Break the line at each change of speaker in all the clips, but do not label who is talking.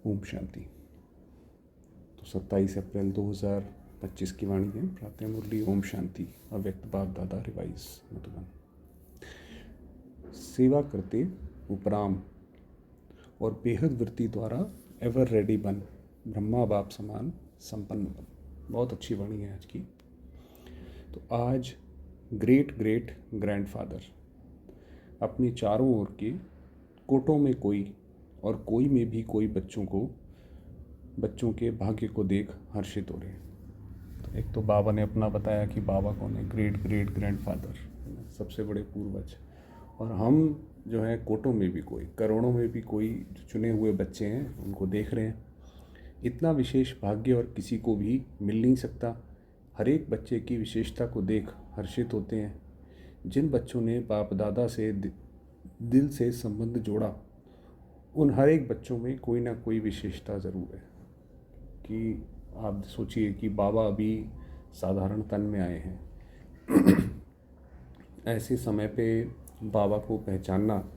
ओम शांति। तो 27 अप्रैल 2025 की वाणी है प्रातः मुरली ओम शांति। अव्यक्त बाप दादा रिवाइज मधुबन। सेवा करते उपराम और बेहद वृत्ति द्वारा एवर रेडी बन, ब्रह्मा बाप समान संपन्न बन। बहुत अच्छी वाणी है आज की। तो आज ग्रेट ग्रेट ग्रैंडफादर अपने चारों ओर के कोटों में कोई और कोई में भी कोई बच्चों के भाग्य को देख हर्षित हो रहे हैं। तो एक तो बाबा ने अपना बताया कि बाबा कौन है, ग्रेट ग्रेट ग्रैंडफादर, सबसे बड़े पूर्वज। और हम जो है कोटों में भी कोई, करोड़ों में भी कोई चुने हुए बच्चे हैं, उनको देख रहे हैं। इतना विशेष भाग्य और किसी को भी मिल नहीं सकता। हर एक बच्चे की विशेषता को देख हर्षित होते हैं। जिन बच्चों ने बाप दादा से दिल से संबंध जोड़ा, उन हर एक बच्चों में कोई ना कोई विशेषता ज़रूर है। कि आप सोचिए कि बाबा अभी साधारण तन में आए हैं। ऐसे समय पे बाबा को पहचानना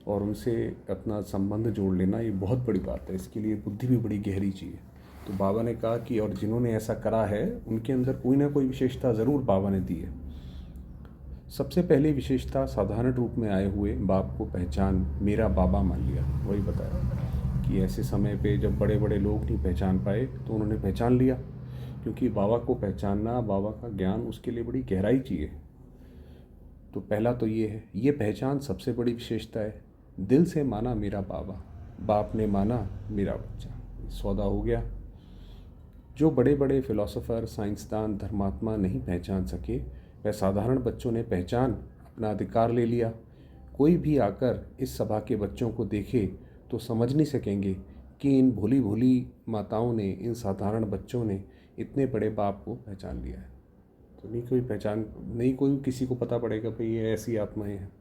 और उनसे अपना संबंध जोड़ लेना, ये बहुत बड़ी बात है। इसके लिए बुद्धि भी बड़ी गहरी चाहिए। तो बाबा ने कहा कि और जिन्होंने ऐसा करा है उनके अंदर कोई ना कोई विशेषता ज़रूर बाबा ने दी है। सबसे पहली विशेषता, साधारण रूप में आए हुए बाप को पहचान मेरा बाबा मान लिया। वही बताया कि ऐसे समय पे जब बड़े बड़े लोग नहीं पहचान पाए तो उन्होंने पहचान लिया, क्योंकि बाबा को पहचानना, बाबा का ज्ञान, उसके लिए बड़ी गहराई चाहिए। तो पहला तो ये है, ये पहचान सबसे बड़ी विशेषता है। दिल से माना मेरा बाबा, बाप ने माना मेरा बच्चा, सौदा हो गया। जो बड़े बड़े फिलोसोफर, साइंसदान, धर्मात्मा नहीं पहचान सके, वह साधारण बच्चों ने पहचान अपना अधिकार ले लिया। कोई भी आकर इस सभा के बच्चों को देखे तो समझ नहीं सकेंगे कि इन भोली भोली माताओं ने, इन साधारण बच्चों ने इतने बड़े बाप को पहचान लिया है। तो नहीं कोई किसी को पता पड़ेगा भाई ये ऐसी आत्माएं हैं।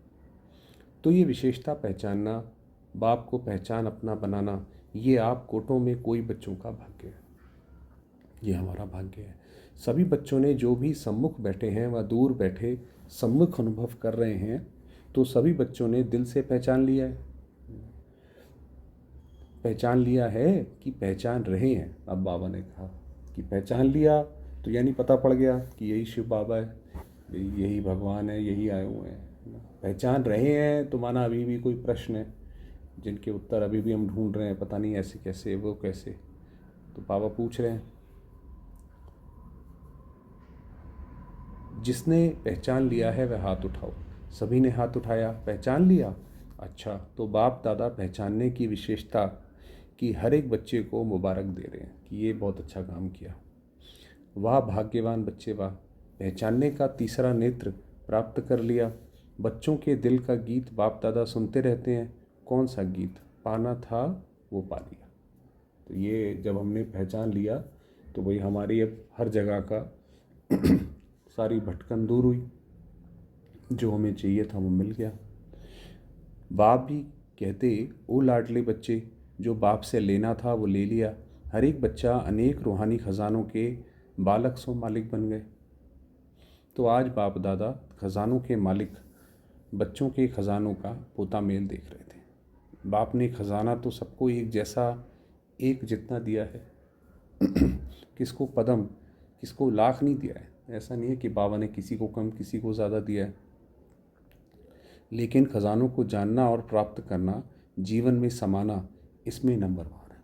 तो ये विशेषता पहचानना, बाप को पहचान अपना बनाना, ये आप कोटों में कोई बच्चों का भाग्य है। ये हमारा भाग्य है। सभी बच्चों ने जो भी सम्मुख बैठे हैं व दूर बैठे सम्मुख अनुभव कर रहे हैं, तो सभी बच्चों ने दिल से पहचान लिया है। पहचान लिया है कि पहचान रहे हैं। अब बाबा ने कहा कि पहचान लिया तो यानी पता पड़ गया कि यही शिव बाबा है, यही भगवान है, यही आए हुए हैं। पहचान रहे हैं तो माना अभी भी कोई प्रश्न है जिनके उत्तर अभी भी हम ढूंढ रहे हैं, पता नहीं ऐसे कैसे, वो कैसे। तो बाबा पूछ रहे हैं, जिसने पहचान लिया है वह हाथ उठाओ। सभी ने हाथ उठाया, पहचान लिया। अच्छा, तो बाप दादा पहचानने की विशेषता कि हर एक बच्चे को मुबारक दे रहे हैं कि ये बहुत अच्छा काम किया, वाह भाग्यवान बच्चे वाह। पहचानने का तीसरा नेत्र प्राप्त कर लिया। बच्चों के दिल का गीत बाप दादा सुनते रहते हैं। कौन सा गीत पाना था वो पा लिया। तो ये जब हमने पहचान लिया तो वही हमारी अब हर जगह का सारी भटकन दूर हुई। जो हमें चाहिए था वो मिल गया। बाप भी कहते, ओ लाडले बच्चे, जो बाप से लेना था वो ले लिया। हर एक बच्चा अनेक रूहानी खजानों के बालक सो मालिक बन गए। तो आज बाप दादा खजानों के मालिक बच्चों के खजानों का पोता मेल देख रहे थे। बाप ने खजाना तो सबको एक जैसा, एक जितना दिया है। किसको पदम, किसको लाख नहीं दिया है। ऐसा नहीं है कि बाबा ने किसी को कम, किसी को ज़्यादा दिया है। लेकिन खजानों को जानना और प्राप्त करना, जीवन में समाना, इसमें नंबर 1 है।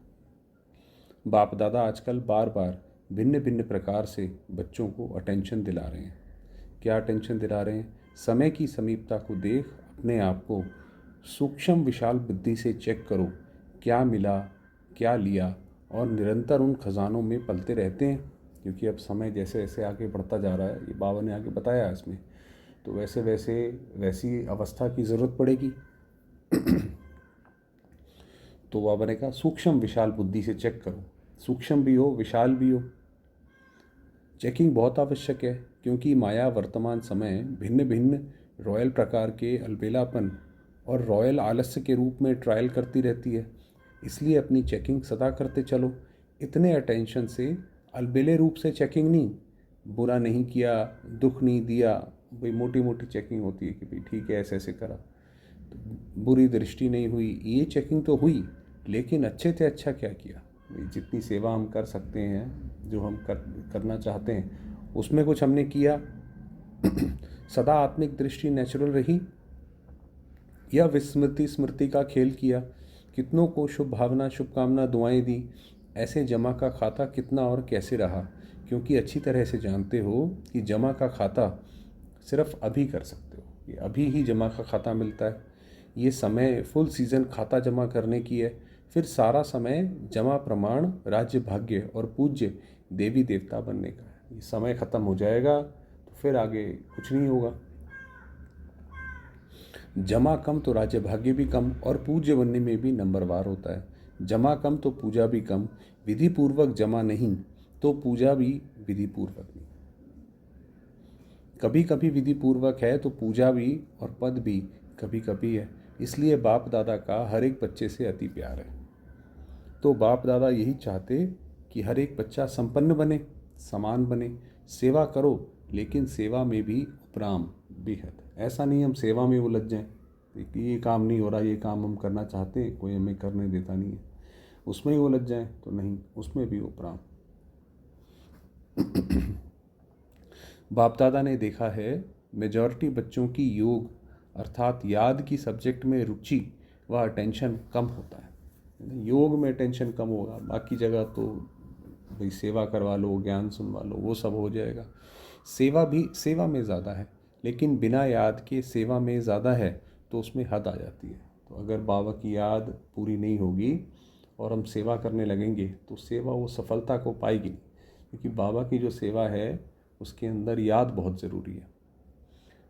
बाप दादा आजकल बार बार भिन्न भिन्न प्रकार से बच्चों को अटेंशन दिला रहे हैं। क्या अटेंशन दिला रहे हैं? समय की समीपता को देख अपने आप को सूक्ष्म विशाल बुद्धि से चेक करो, क्या मिला, क्या लिया, और निरंतर उन खजानों में पलते रहते हैं। क्योंकि अब समय जैसे जैसे आगे बढ़ता जा रहा है, ये बाबा ने आगे बताया इसमें, तो वैसे वैसे वैसी अवस्था की ज़रूरत पड़ेगी। तो बाबा ने कहा सूक्ष्म विशाल बुद्धि से चेक करो, सूक्ष्म भी हो, विशाल भी हो। चेकिंग बहुत आवश्यक है, क्योंकि माया वर्तमान समय भिन्न भिन्न रॉयल प्रकार के अलबेलापन और रॉयल आलस्य के रूप में ट्रायल करती रहती है। इसलिए अपनी चेकिंग सदा करते चलो। इतने अटेंशन से, अलबेले रूप से चेकिंग नहीं, बुरा नहीं किया, दुख नहीं दिया, भाई मोटी मोटी चेकिंग होती है कि भाई ठीक है ऐसे ऐसे करा, तो बुरी दृष्टि नहीं हुई, ये चेकिंग तो हुई, लेकिन अच्छे से अच्छा क्या किया? जितनी सेवा हम कर सकते हैं, जो हम करना चाहते हैं, उसमें कुछ हमने किया? सदा आत्मिक दृष्टि नेचुरल रही या विस्मृति स्मृति का खेल किया? कितनों को शुभ भावना शुभकामना दुआएं दी? ऐसे जमा का खाता कितना और कैसे रहा? क्योंकि अच्छी तरह से जानते हो कि जमा का खाता सिर्फ अभी कर सकते हो, ये अभी ही जमा का खाता मिलता है। ये समय फुल सीज़न खाता जमा करने की है, फिर सारा समय जमा प्रमाण राज्य भाग्य और पूज्य देवी देवता बनने का है। ये समय ख़त्म हो जाएगा तो फिर आगे कुछ नहीं होगा। जमा कम तो राज्य भाग्य भी कम और पूज्य बनने में भी नंबरवार होता है। जमा कम तो पूजा भी कम, विधि पूर्वक जमा नहीं तो पूजा भी विधि पूर्वक नहीं। कभी कभी विधि पूर्वक है तो पूजा भी और पद भी कभी कभी है। इसलिए बाप दादा का हर एक बच्चे से अति प्यार है। तो बाप दादा यही चाहते कि हर एक बच्चा संपन्न बने, समान बने। सेवा करो, लेकिन सेवा में भी उपराम बेहद। ऐसा नहीं हम सेवा में उलझ जाएं कि ये काम नहीं हो रहा, ये काम हम करना चाहते हैं, कोई हमें करने देता नहीं है, उसमें ही उलझ जाएं, तो नहीं, उसमें भी उपराम। बाप दादा ने देखा है मेजॉरिटी बच्चों की योग अर्थात याद की सब्जेक्ट में रुचि व अटेंशन कम होता है। योग में अटेंशन कम होगा, बाकी जगह तो भाई सेवा करवा लो, ज्ञान सुनवा लो, वो सब हो जाएगा। सेवा भी सेवा में ज़्यादा है, लेकिन बिना याद के सेवा में ज़्यादा है तो उसमें हद आ जाती है। तो अगर बाबा की याद पूरी नहीं होगी और हम सेवा करने लगेंगे तो सेवा वो सफलता को पाएगी नहीं, क्योंकि बाबा की जो सेवा है उसके अंदर याद बहुत ज़रूरी है।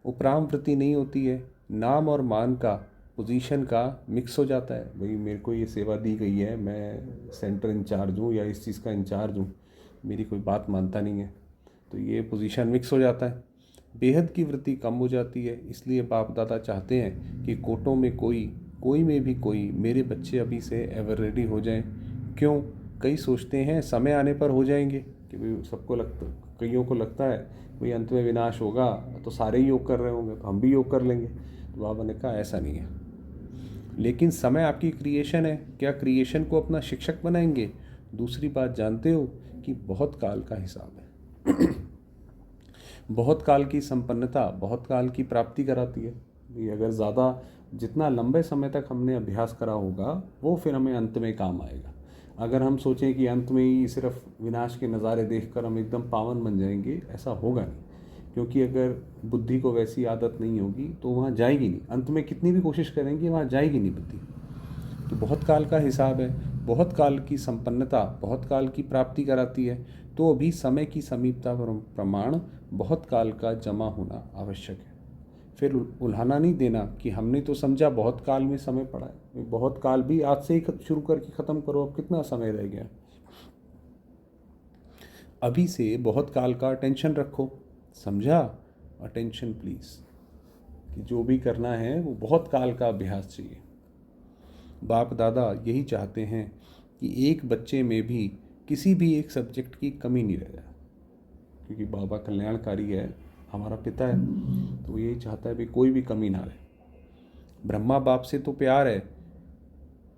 उपराम वृत्ति नहीं होती है, नाम और मान का पोजीशन का मिक्स हो जाता है। भाई मेरे को ये सेवा दी गई है, मैं सेंटर इंचार्ज हूँ या इस चीज़ का इंचार्ज हूँ, मेरी कोई बात मानता नहीं है, तो ये पोजीशन मिक्स हो जाता है। बेहद की वृत्ति कम हो जाती है। इसलिए बाप दादा चाहते हैं कि कोटों में कोई में भी कोई मेरे बच्चे अभी से एवर रेडी हो जाएं। क्यों? कई सोचते हैं समय आने पर हो जाएंगे, कि भाई सबको लगता, कईयों को लगता है भाई अंत में विनाश होगा तो सारे ही योग कर रहे होंगे तो हम भी योग कर लेंगे। तो बाबा ने कहा ऐसा नहीं है। लेकिन समय आपकी क्रिएशन है, क्या क्रिएशन को अपना शिक्षक बनाएंगे? दूसरी बात जानते हो कि बहुत काल का हिसाब है। बहुत काल की संपन्नता बहुत काल की प्राप्ति कराती है। ये अगर ज़्यादा जितना लंबे समय तक हमने अभ्यास करा होगा वो फिर हमें अंत में काम आएगा। अगर हम सोचें कि अंत में ही सिर्फ विनाश के नज़ारे देखकर हम एकदम पावन बन जाएंगे, ऐसा होगा नहीं, क्योंकि अगर बुद्धि को वैसी आदत नहीं होगी तो वहाँ जाएगी नहीं। अंत में कितनी भी कोशिश करेंगे वहाँ जाएगी नहीं बुद्धि। तो बहुत काल का हिसाब है, बहुत काल की संपन्नता बहुत काल की प्राप्ति कराती है। तो अभी समय की समीपता प्रमाण बहुत काल का जमा होना आवश्यक है। फिर उल्हाना नहीं देना कि हमने तो समझा बहुत काल में समय पड़ा है। बहुत काल भी आज से ही शुरू करके ख़त्म करो, अब कितना समय रह गया। अभी से बहुत काल का अटेंशन रखो, समझा? अटेंशन प्लीज़, कि जो भी करना है वो बहुत काल का अभ्यास चाहिए। बाप दादा यही चाहते हैं कि एक बच्चे में भी किसी भी एक सब्जेक्ट की कमी नहीं रह जाए, क्योंकि बाबा कल्याणकारी है, हमारा पिता है, तो यही चाहता है भी कोई भी कमी ना रहे। ब्रह्मा बाप से तो प्यार है,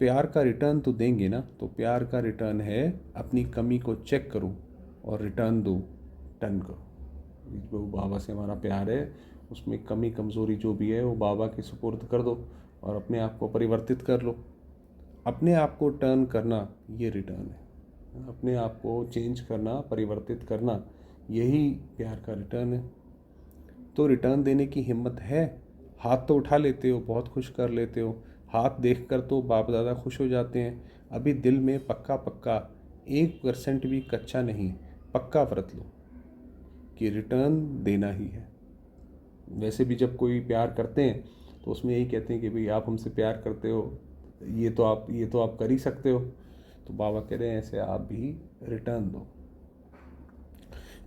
प्यार का रिटर्न तो देंगे ना, तो प्यार का रिटर्न है अपनी कमी को चेक करो और रिटर्न दो, टर्न करो। जो बाबा से हमारा प्यार है उसमें कमी कमज़ोरी जो भी है वो बाबा के सुपुर्द कर दो और अपने आप को परिवर्तित कर लो। अपने आप को टर्न करना ये रिटर्न है, अपने आप को चेंज करना, परिवर्तित करना, यही प्यार का रिटर्न है। तो रिटर्न देने की हिम्मत है? हाथ तो उठा लेते हो, बहुत खुश कर लेते हो, हाथ देखकर तो बाप दादा खुश हो जाते हैं। अभी दिल में पक्का पक्का 1% भी कच्चा नहीं, पक्का व्रत लो कि रिटर्न देना ही है। वैसे भी जब कोई प्यार करते हैं तो उसमें यही कहते हैं कि भाई आप हमसे प्यार करते हो, ये तो आप कर ही सकते हो। तो बाबा कह रहे हैं ऐसे आप भी रिटर्न दो,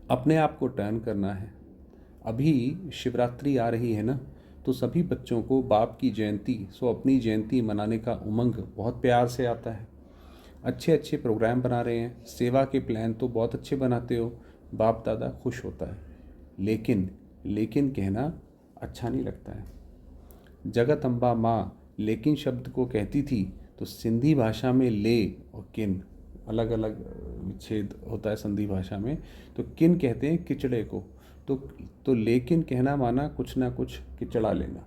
अपने आप को टर्न करना है। अभी शिवरात्रि आ रही है ना, तो सभी बच्चों को बाप की जयंती सो अपनी जयंती मनाने का उमंग बहुत प्यार से आता है। अच्छे अच्छे प्रोग्राम बना रहे हैं, सेवा के प्लान तो बहुत अच्छे बनाते हो, बाप दादा खुश होता है। लेकिन कहना अच्छा नहीं लगता है। जगत अम्बा माँ लेकिन शब्द को कहती थी तो सिंधी भाषा में ले और किन अलग अलग विच्छेद होता है संधि भाषा में। तो किन कहते हैं किचड़े को, तो लेकिन कहना माना कुछ ना कुछ किचड़ा लेना,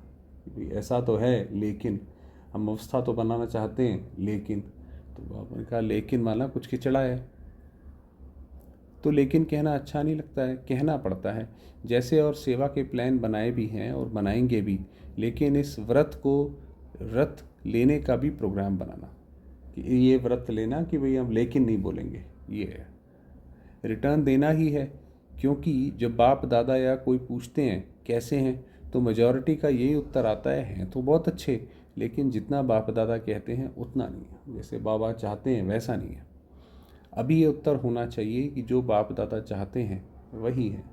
ऐसा तो है लेकिन हम अवस्था तो बनाना चाहते हैं, लेकिन तो बाबा ने कहा लेकिन माना कुछ किचड़ा है। तो लेकिन कहना अच्छा नहीं लगता है, कहना पड़ता है। जैसे और सेवा के प्लान बनाए भी हैं और बनाएंगे भी, लेकिन इस व्रत लेने का भी प्रोग्राम बनाना कि ये व्रत लेना कि भाई हम लेकिन नहीं बोलेंगे, ये है रिटर्न देना ही है। क्योंकि जब बाप दादा या कोई पूछते हैं कैसे हैं, तो मेजॉरिटी का यही उत्तर आता है तो बहुत अच्छे, लेकिन जितना बाप दादा कहते हैं उतना नहीं है, जैसे बाबा चाहते हैं वैसा नहीं है। अभी ये उत्तर होना चाहिए कि जो बाप दादा चाहते हैं वही है।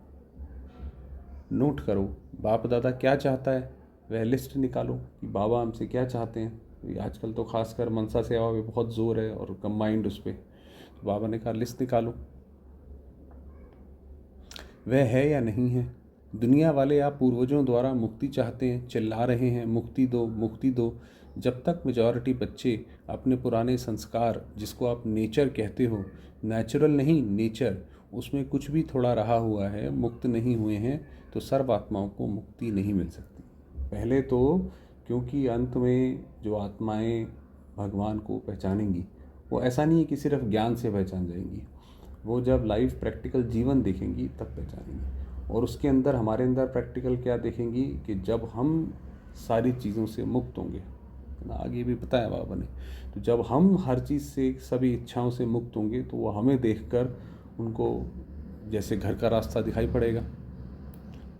नोट करो बाप दादा क्या चाहता है, वह लिस्ट निकालो कि बाबा हमसे क्या चाहते हैं। आजकल तो खासकर मनसा सेवा पे बहुत जोर है और कंबाइंड उस पर, तो बाबा ने कहा लिस्ट निकालो, वह है या नहीं है। दुनिया वाले आप पूर्वजों द्वारा मुक्ति चाहते हैं, चिल्ला रहे हैं मुक्ति दो मुक्ति दो। जब तक मेजॉरिटी बच्चे अपने पुराने संस्कार, जिसको आप नेचर कहते हो, नेचुरल नहीं नेचर, उसमें कुछ भी थोड़ा रहा हुआ है, मुक्त नहीं हुए हैं, तो सर्व आत्माओं को मुक्ति नहीं मिल सकती। पहले तो क्योंकि अंत में जो आत्माएं भगवान को पहचानेंगी, वो ऐसा नहीं है कि सिर्फ ज्ञान से पहचान जाएंगी, वो जब लाइव प्रैक्टिकल जीवन देखेंगी तब पहचानेंगी। और उसके अंदर हमारे अंदर प्रैक्टिकल क्या देखेंगी कि जब हम सारी चीज़ों से मुक्त होंगे, आगे भी बताया बाबा ने, तो जब हम हर चीज़ से, सभी इच्छाओं से मुक्त होंगे, तो वो हमें देखकर उनको जैसे घर का रास्ता दिखाई पड़ेगा।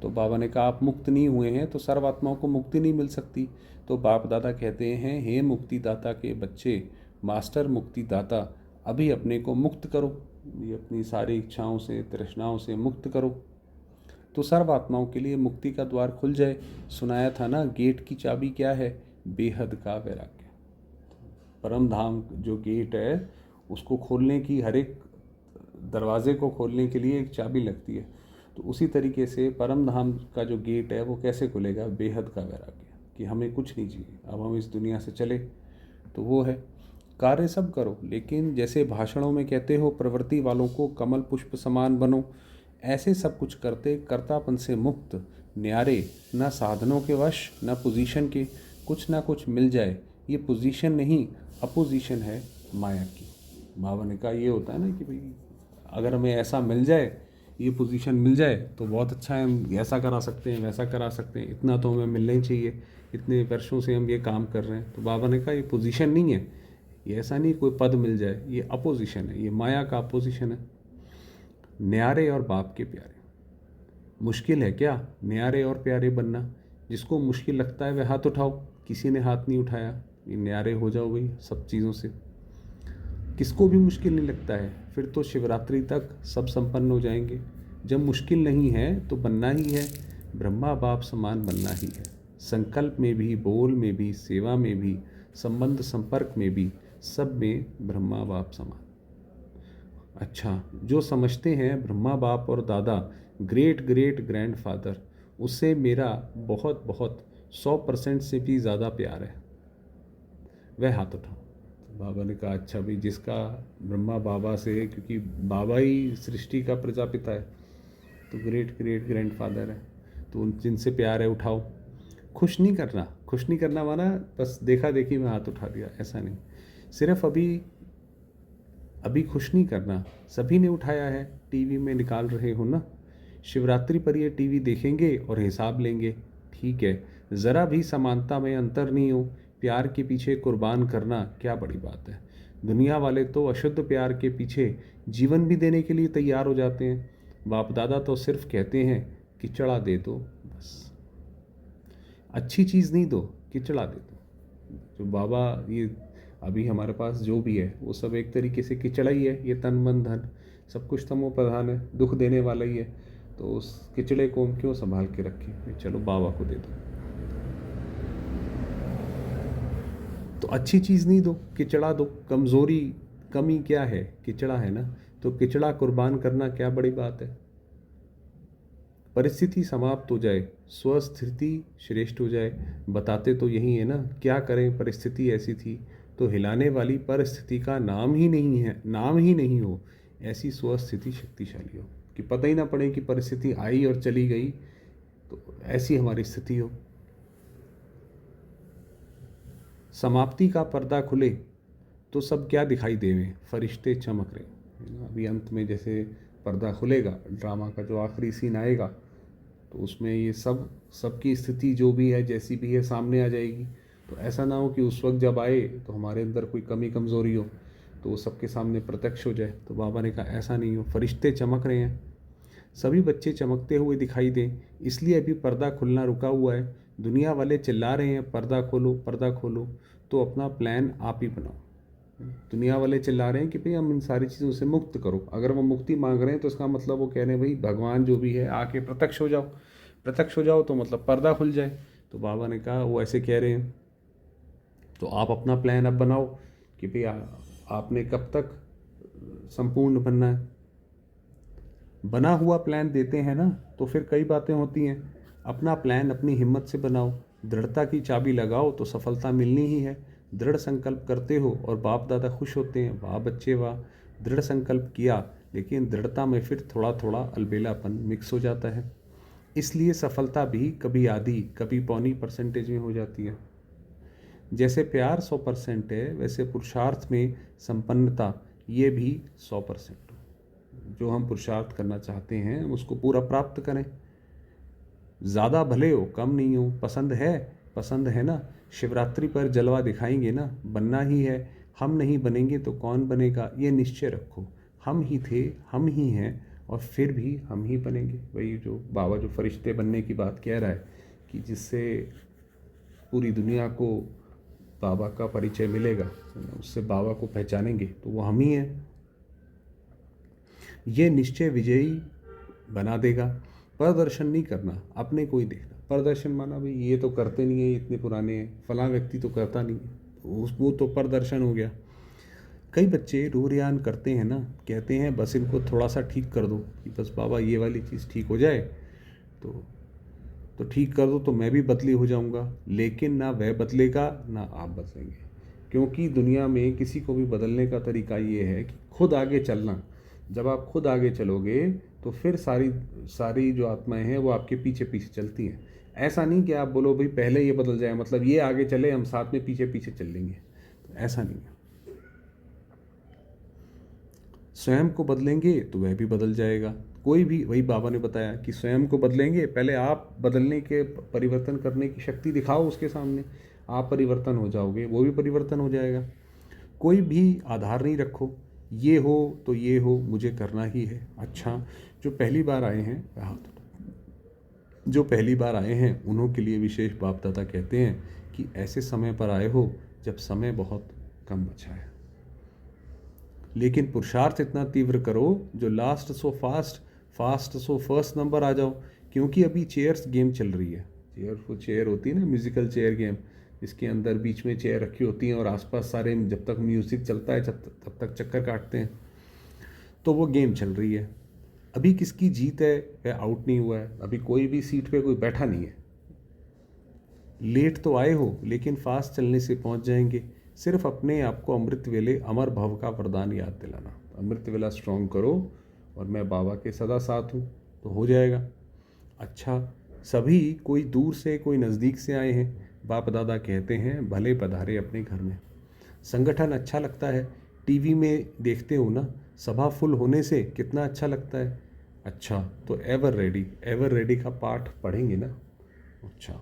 तो बाबा ने कहा आप मुक्त नहीं हुए हैं तो सर्वात्माओं को मुक्ति नहीं मिल सकती। तो बाप दादा कहते हैं हे मुक्तिदाता के बच्चे, मास्टर मुक्तिदाता, अभी अपने को मुक्त करो, ये अपनी सारी इच्छाओं से तृष्णाओं से मुक्त करो, तो सर्वात्माओं के लिए मुक्ति का द्वार खुल जाए। सुनाया था ना, गेट की चाबी क्या है, बेहद का वैराग्य। परम धाम जो गेट है उसको खोलने की, हर एक दरवाजे को खोलने के लिए एक चाबी लगती है, तो उसी तरीके से परम धाम का जो गेट है वो कैसे खुलेगा, बेहद का वैराग्य, कि हमें कुछ नहीं चाहिए, अब हम इस दुनिया से चले, तो वो है। कार्य सब करो, लेकिन जैसे भाषणों में कहते हो प्रवृत्ति वालों को कमल पुष्प समान बनो, ऐसे सब कुछ करते कर्तापन से मुक्त, न्यारे, न साधनों के वश न पोजीशन के, कुछ ना कुछ मिल जाए। ये पोजीशन नहीं, अपोजिशन है माया की। बाबा ने कहा ये होता है ना कि भाई अगर हमें ऐसा मिल जाए, ये पोजीशन मिल जाए तो बहुत अच्छा है, हम ऐसा करा सकते हैं वैसा करा सकते हैं, इतना तो हमें मिलना ही चाहिए, इतने वर्षों से हम ये काम कर रहे हैं। तो बाबा ने कहा ये पोजीशन नहीं है, ये ऐसा नहीं कोई पद मिल जाए, ये अपोजिशन है, ये माया का अपोजिशन है। न्यारे और बाप के प्यारे, मुश्किल है क्या न्यारे और प्यारे बनना? जिसको मुश्किल लगता है वह हाथ उठाओ, किसी ने हाथ नहीं उठाया, ये न्यारे हो जाओ भाई सब चीज़ों से। किसको भी मुश्किल नहीं लगता है, फिर तो शिवरात्रि तक सब संपन्न हो जाएंगे। जब मुश्किल नहीं है तो बनना ही है, ब्रह्मा बाप समान बनना ही है। संकल्प में भी, बोल में भी, सेवा में भी, संबंध संपर्क में भी, सब में ब्रह्मा बाप समान। अच्छा, जो समझते हैं ब्रह्मा बाप और दादा ग्रेट ग्रेट ग्रैंडफादर, उससे मेरा बहुत बहुत 100% से भी ज़्यादा प्यार है, वह हाथ उठाओ। बाबा ने कहा अच्छा भाई, जिसका ब्रह्मा बाबा से, क्योंकि बाबा ही सृष्टि का प्रजापिता है, तो ग्रेट ग्रेट ग्रैंडफादर है, तो उन जिनसे प्यार है उठाओ। खुश नहीं करना, खुश नहीं करना माना बस देखा देखी में हाथ उठा दिया, ऐसा नहीं। सिर्फ अभी खुश नहीं करना, सभी ने उठाया है, टीवी में निकाल रहे हो ना, शिवरात्रि पर ये टीवी देखेंगे और हिसाब लेंगे, ठीक है, ज़रा भी समानता में अंतर नहीं हो, प्यार के पीछे कुर्बान करना क्या बड़ी बात है। दुनिया वाले तो अशुद्ध प्यार के पीछे जीवन भी देने के लिए तैयार हो जाते हैं। बाप दादा तो सिर्फ कहते हैं किचड़ा दे दो, बस अच्छी चीज़ नहीं दो, किचड़ा दे दो। जो बाबा ये अभी हमारे पास जो भी है वो सब एक तरीके से किचड़ा ही है, ये तन मन धन सब कुछ तमो प्रधान है, दुख देने वाला ही है, तो उस किचड़े को हम क्यों संभाल के रखें, चलो बाबा को दे दो। तो अच्छी चीज़ नहीं दो, किचड़ा दो। कमज़ोरी कमी क्या है, किचड़ा है ना, तो किचड़ा कुर्बान करना क्या बड़ी बात है। परिस्थिति समाप्त हो जाए, स्वस्थिति श्रेष्ठ हो जाए, बताते तो यही है ना, क्या करें परिस्थिति ऐसी थी, तो हिलाने वाली परिस्थिति का नाम ही नहीं है, नाम ही नहीं हो, ऐसी स्वस्थिति शक्तिशाली हो कि पता ही ना पड़े कि परिस्थिति आई और चली गई, तो ऐसी हमारी स्थिति हो। समाप्ति का पर्दा खुले तो सब क्या दिखाई देवे, फरिश्ते चमक रहे। अभी अंत में जैसे पर्दा खुलेगा, ड्रामा का जो आखिरी सीन आएगा, तो उसमें ये सबकी स्थिति जो भी है, जैसी भी है, सामने आ जाएगी। तो ऐसा ना हो कि उस वक्त जब आए तो हमारे अंदर कोई कमी कमज़ोरी हो तो वो सबके सामने प्रत्यक्ष हो जाए। तो बाबा ने कहा ऐसा नहीं हो, फरिश्ते चमक रहे हैं, सभी बच्चे चमकते हुए दिखाई दें, इसलिए अभी पर्दा खुलना रुका हुआ है। दुनिया वाले चिल्ला रहे हैं पर्दा खोलो पर्दा खोलो, तो अपना प्लान आप ही बनाओ। दुनिया वाले चिल्ला रहे हैं कि भाई हम इन सारी चीज़ों से मुक्त करो। अगर वो मुक्ति मांग रहे हैं तो इसका मतलब वो कह रहे हैं भाई भगवान जो भी है आके प्रत्यक्ष हो जाओ, प्रत्यक्ष हो जाओ, तो मतलब पर्दा खुल जाए। तो बाबा ने कहा वो ऐसे कह रहे हैं तो आप अपना प्लान अब बनाओ कि भाई आपने कब तक संपूर्ण बनना है। बना हुआ प्लान देते हैं ना तो फिर कई बातें होती हैं। अपना प्लान अपनी हिम्मत से बनाओ, दृढ़ता की चाबी लगाओ तो सफलता मिलनी ही है। दृढ़ संकल्प करते हो और बाप दादा खुश होते हैं, वाह बच्चे वाह। दृढ़ संकल्प किया लेकिन दृढ़ता में फिर थोड़ा थोड़ा अलबेलापन मिक्स हो जाता है, इसलिए सफलता भी कभी आधी कभी पौनी परसेंटेज में हो जाती है। जैसे प्यार 100% है, वैसे पुरुषार्थ में संपन्नता ये भी 100%। जो हम पुरुषार्थ करना चाहते हैं हम उसको पूरा प्राप्त करें। ज़्यादा भले हो कम नहीं हो, पसंद है ना। शिवरात्रि पर जलवा दिखाएंगे ना, बनना ही है। हम नहीं बनेंगे तो कौन बनेगा, ये निश्चय रखो। हम ही थे, हम ही हैं और फिर भी हम ही बनेंगे। वही जो बाबा जो फरिश्ते बनने की बात कह रहा है कि जिससे पूरी दुनिया को बाबा का परिचय मिलेगा, उससे बाबा को पहचानेंगे, तो वो हम ही हैं। ये निश्चय विजयी बना देगा। प्रदर्शन नहीं करना, अपने को ही देखना। प्रदर्शन माना भाई ये तो करते नहीं है, ये इतने पुराने हैं, फलां व्यक्ति तो करता नहीं है, वो तो प्रदर्शन हो गया। कई बच्चे रूरियान करते हैं ना, कहते हैं बस इनको थोड़ा सा ठीक कर दो कि बस बाबा ये वाली चीज़ ठीक हो जाए तो ठीक कर दो तो मैं भी बदली हो जाऊंगा। लेकिन ना वह बदलेगा ना आप बदलेंगे, क्योंकि दुनिया में किसी को भी बदलने का तरीका ये है कि खुद आगे चलना। जब आप खुद आगे चलोगे तो फिर सारी जो आत्माएं हैं वो आपके पीछे पीछे चलती हैं। ऐसा नहीं कि आप बोलो भाई पहले ये बदल जाए, मतलब ये आगे चले हम साथ में पीछे पीछे चल लेंगे, तो ऐसा नहीं है। स्वयं को बदलेंगे तो वह भी बदल जाएगा। कोई भी, वही बाबा ने बताया कि स्वयं को बदलेंगे, पहले आप बदलने के परिवर्तन करने की शक्ति दिखाओ उसके सामने, आप परिवर्तन हो जाओगे, वो भी परिवर्तन हो जाएगा। कोई भी आधार नहीं रखो, ये हो तो ये हो, मुझे करना ही है। अच्छा, जो पहली बार आए हैं जो पहली बार आए हैं उन्हों के लिए विशेष बाप दादा कहते हैं कि ऐसे समय पर आए हो जब समय बहुत कम बचा है, लेकिन पुरुषार्थ इतना तीव्र करो जो last so fast so first number आ जाओ। क्योंकि अभी चेयर्स गेम चल रही है। चेयर होती है ना, म्यूजिकल चेयर गेम, इसके अंदर बीच में चेयर रखी होती हैं और आसपास सारे जब तक म्यूज़िक चलता है तब तक चक्कर काटते हैं। तो वो गेम चल रही है। अभी किसकी जीत है वह आउट नहीं हुआ है, अभी कोई भी सीट पे कोई बैठा नहीं है। लेट तो आए हो लेकिन फास्ट चलने से पहुंच जाएंगे। सिर्फ अपने आप को अमृत वेले अमर भव का वरदान याद दिलाना। अमृत वेला स्ट्रॉन्ग करो और मैं बाबा के सदा साथ हूँ, तो हो जाएगा। अच्छा, सभी कोई दूर से कोई नज़दीक से आए हैं। बाप दादा कहते हैं भले पधारे अपने घर में। संगठन अच्छा लगता है, टीवी में देखते हो ना, सभा फुल होने से कितना अच्छा लगता है। अच्छा, तो एवर रेडी का पाठ पढ़ेंगे ना। अच्छा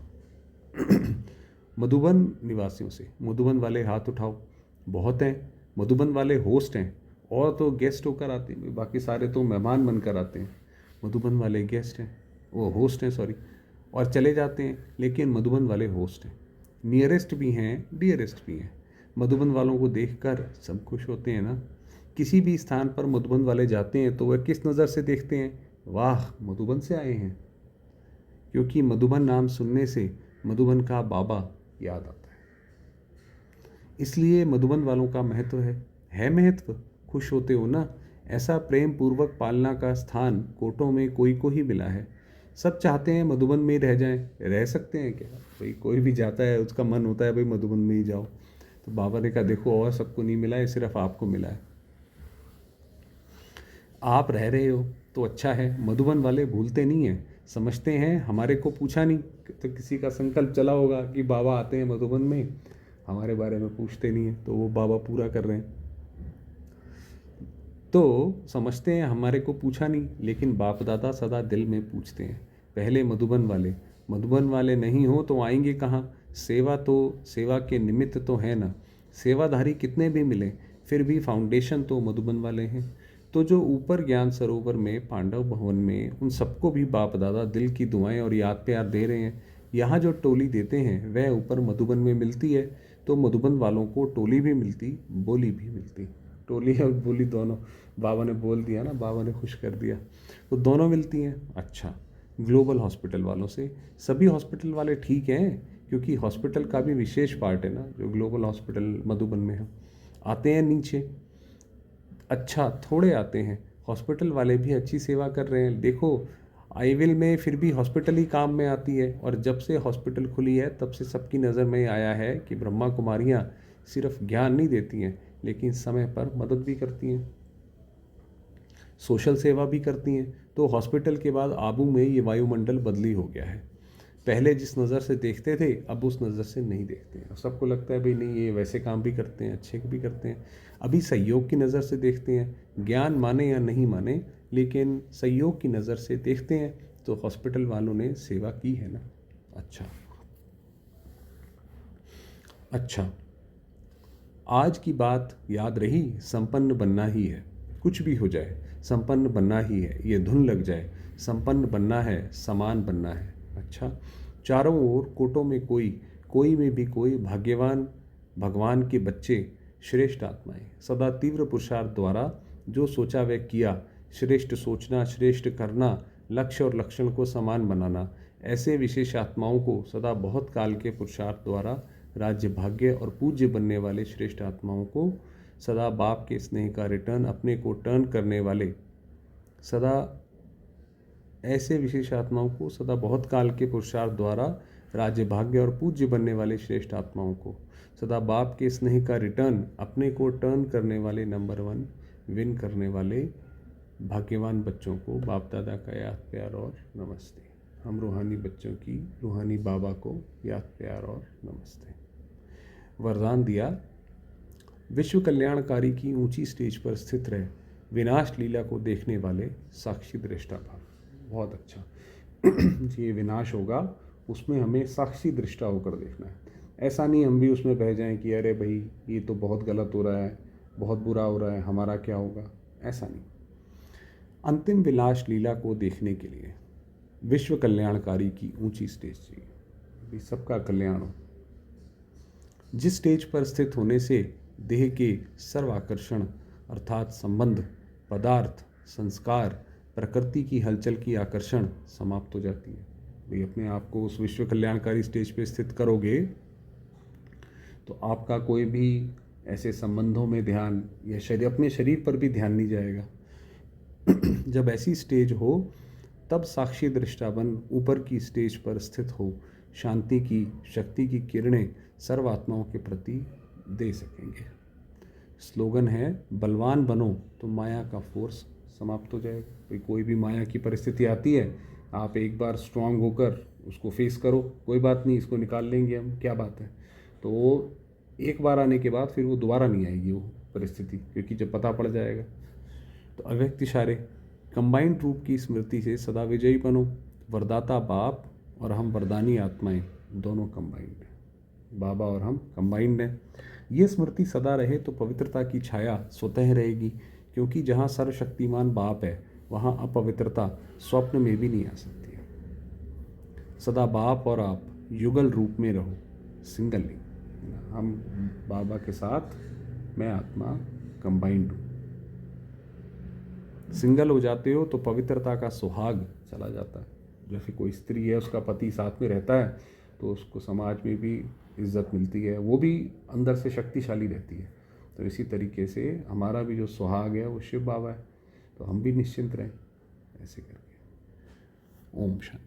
मधुबन निवासियों से, मधुबन वाले हाथ उठाओ। बहुत हैं, मधुबन वाले होस्ट हैं, और तो गेस्ट होकर आते हैं, बाकी सारे तो मेहमान बनकर आते हैं। मधुबन वाले गेस्ट हैं, वो होस्ट हैं सॉरी, और चले जाते हैं, लेकिन मधुबन वाले होस्ट हैं। नियरेस्ट भी हैं, डियरेस्ट भी हैं। मधुबन वालों को देखकर सब खुश होते हैं ना। किसी भी स्थान पर मधुबन वाले जाते हैं तो वह किस नज़र से देखते हैं, वाह मधुबन से आए हैं। क्योंकि मधुबन नाम सुनने से मधुबन का बाबा याद आता है, इसलिए मधुबन वालों का महत्व है महत्व। खुश होते हो ना। ऐसा प्रेम पूर्वक पालना का स्थान कोटों में कोई को ही मिला है। सब चाहते हैं मधुबन में ही रह जाएं, रह सकते हैं क्या? भाई कोई भी जाता है उसका मन होता है भाई मधुबन में ही जाओ, तो बाबा ने कहा देखो और सबको नहीं मिला है, सिर्फ आपको मिला है। आप रह रहे हो तो अच्छा है। मधुबन वाले भूलते नहीं हैं, समझते हैं हमारे को पूछा नहीं, तो किसी का संकल्प चला होगा कि बाबा आते हैं मधुबन में, हमारे बारे में पूछते नहीं हैं, तो वो बाबा पूरा कर रहे हैं। तो समझते हैं हमारे को पूछा नहीं, लेकिन बाप दादा सदा दिल में पूछते हैं। पहले मधुबन वाले नहीं हो तो आएंगे कहाँ? सेवा के निमित्त तो है ना। सेवाधारी कितने भी मिले, फिर भी फाउंडेशन तो मधुबन वाले हैं। तो जो ऊपर ज्ञान सरोवर में, पांडव भवन में, उन सबको भी बाप दादा दिल की दुआएं और याद प्यार दे रहे हैं। यहाँ जो टोली देते हैं वह ऊपर मधुबन में मिलती है, तो मधुबन वालों को टोली भी मिलती, बोली भी मिलती। टोली और बोली दोनों, बाबा ने बोल दिया ना, बाबा ने खुश कर दिया, तो दोनों मिलती हैं। अच्छा, ग्लोबल हॉस्पिटल वालों से, सभी हॉस्पिटल वाले ठीक हैं, क्योंकि हॉस्पिटल का भी विशेष पार्ट है ना जो ग्लोबल हॉस्पिटल मधुबन में है। आते हैं नीचे, अच्छा थोड़े आते हैं, हॉस्पिटल वाले भी अच्छी सेवा कर रहे हैं। देखो आईविल में फिर भी हॉस्पिटल ही काम में आती है, और जब से हॉस्पिटल खुली है तब से सबकी नज़र में आया है कि ब्रह्मा कुमारियाँ सिर्फ ज्ञान नहीं देती हैं, लेकिन समय पर मदद भी करती हैं, सोशल सेवा भी करती हैं। तो हॉस्पिटल के बाद आबू में ये वायुमंडल बदली हो गया है। पहले जिस नज़र से देखते थे अब उस नज़र से नहीं देखते हैं। सबको लगता है भाई नहीं ये वैसे काम भी करते हैं, अच्छे भी करते हैं। अभी सहयोग की नज़र से देखते हैं, ज्ञान माने या नहीं माने, लेकिन सहयोग की नज़र से देखते हैं। तो हॉस्पिटल वालों ने सेवा की है ना। अच्छा, आज की बात याद रही, संपन्न बनना ही है। कुछ भी हो जाए संपन्न बनना ही है, ये धुन लग जाए, संपन्न बनना है, समान बनना है। अच्छा, चारों ओर कोटों में कोई में भी कोई भाग्यवान भगवान के बच्चे, श्रेष्ठ आत्माएं, सदा तीव्र पुरुषार्थ द्वारा जो सोचा वह किया, श्रेष्ठ सोचना, श्रेष्ठ करना, लक्ष्य और लक्षण को समान बनाना, ऐसे विशेष आत्माओं को सदा बहुत काल के पुरुषार्थ द्वारा राज्य भाग्य और पूज्य बनने वाले श्रेष्ठ आत्माओं को सदा बाप के स्नेह का रिटर्न, अपने को टर्न करने वाले, सदा ऐसे विशेष आत्माओं को सदा बहुत काल के पुरुषार्थ द्वारा राज्य भाग्य और पूज्य बनने वाले श्रेष्ठ आत्माओं को सदा बाप के स्नेह का रिटर्न, अपने को टर्न करने वाले, नंबर 1 विन करने वाले भाग्यवान बच्चों को बाप दादा का याद प्यार और नमस्ते। हम रूहानी बच्चों की रूहानी बाबा को याद प्यार और नमस्ते। वरदान दिया, विश्व कल्याणकारी की ऊंची स्टेज पर स्थित रहे, विनाश लीला को देखने वाले साक्षी दृष्टा भाव। बहुत अच्छा ये विनाश होगा उसमें हमें साक्षी दृष्टा होकर देखना है। ऐसा नहीं हम भी उसमें बह जाएं कि अरे भाई ये तो बहुत गलत हो रहा है, बहुत बुरा हो रहा है, हमारा क्या होगा, ऐसा नहीं। अंतिम विनाश लीला को देखने के लिए विश्व कल्याणकारी की ऊंची स्टेज चाहिए, सबका कल्याण हो। जिस स्टेज पर स्थित होने से देह के सर्व आकर्षण अर्थात संबंध, पदार्थ, संस्कार, प्रकृति की हलचल की आकर्षण समाप्त हो जाती है। भाई अपने आप को उस विश्व कल्याणकारी स्टेज पे स्थित करोगे तो आपका कोई भी ऐसे संबंधों में ध्यान या अपने शरीर पर भी ध्यान नहीं जाएगा। जब ऐसी स्टेज हो तब साक्षी दृष्टा बन ऊपर की स्टेज पर स्थित हो, शांति की शक्ति की किरणें सर्वात्माओं के प्रति दे सकेंगे। स्लोगन है, बलवान बनो तो माया का फोर्स समाप्त हो जाएगा। कोई भी माया की परिस्थिति आती है, आप एक बार स्ट्रांग होकर उसको फेस करो, कोई बात नहीं, इसको निकाल लेंगे हम, क्या बात है। तो वो एक बार आने के बाद फिर वो दोबारा नहीं आएगी वो परिस्थिति, क्योंकि जब पता पड़ जाएगा। तो अव्यक्त इशारे, कंबाइंड रूप की स्मृति से सदा विजयी बनो। वरदाता बाप और हम वरदानी आत्माएं दोनों कंबाइंड हैं, बाबा और हम कंबाइंड हैं। ये स्मृति सदा रहे तो पवित्रता की छाया स्वतः रहेगी, क्योंकि जहाँ सर्वशक्तिमान बाप है वहाँ अपवित्रता स्वप्न में भी नहीं आ सकती है। सदा बाप और आप युगल रूप में रहो, सिंगल नहीं। हम बाबा के साथ, मैं आत्मा कंबाइंड हूँ। सिंगल हो जाते हो तो पवित्रता का सुहाग चला जाता है। जैसे कोई स्त्री है, उसका पति साथ में रहता है तो उसको समाज में भी इज्जत मिलती है, वो भी अंदर से शक्तिशाली रहती है। तो इसी तरीके से हमारा भी जो सुहाग है वो शिव बाबा है, तो हम भी निश्चिंत रहें ऐसे करके। ओम शांति।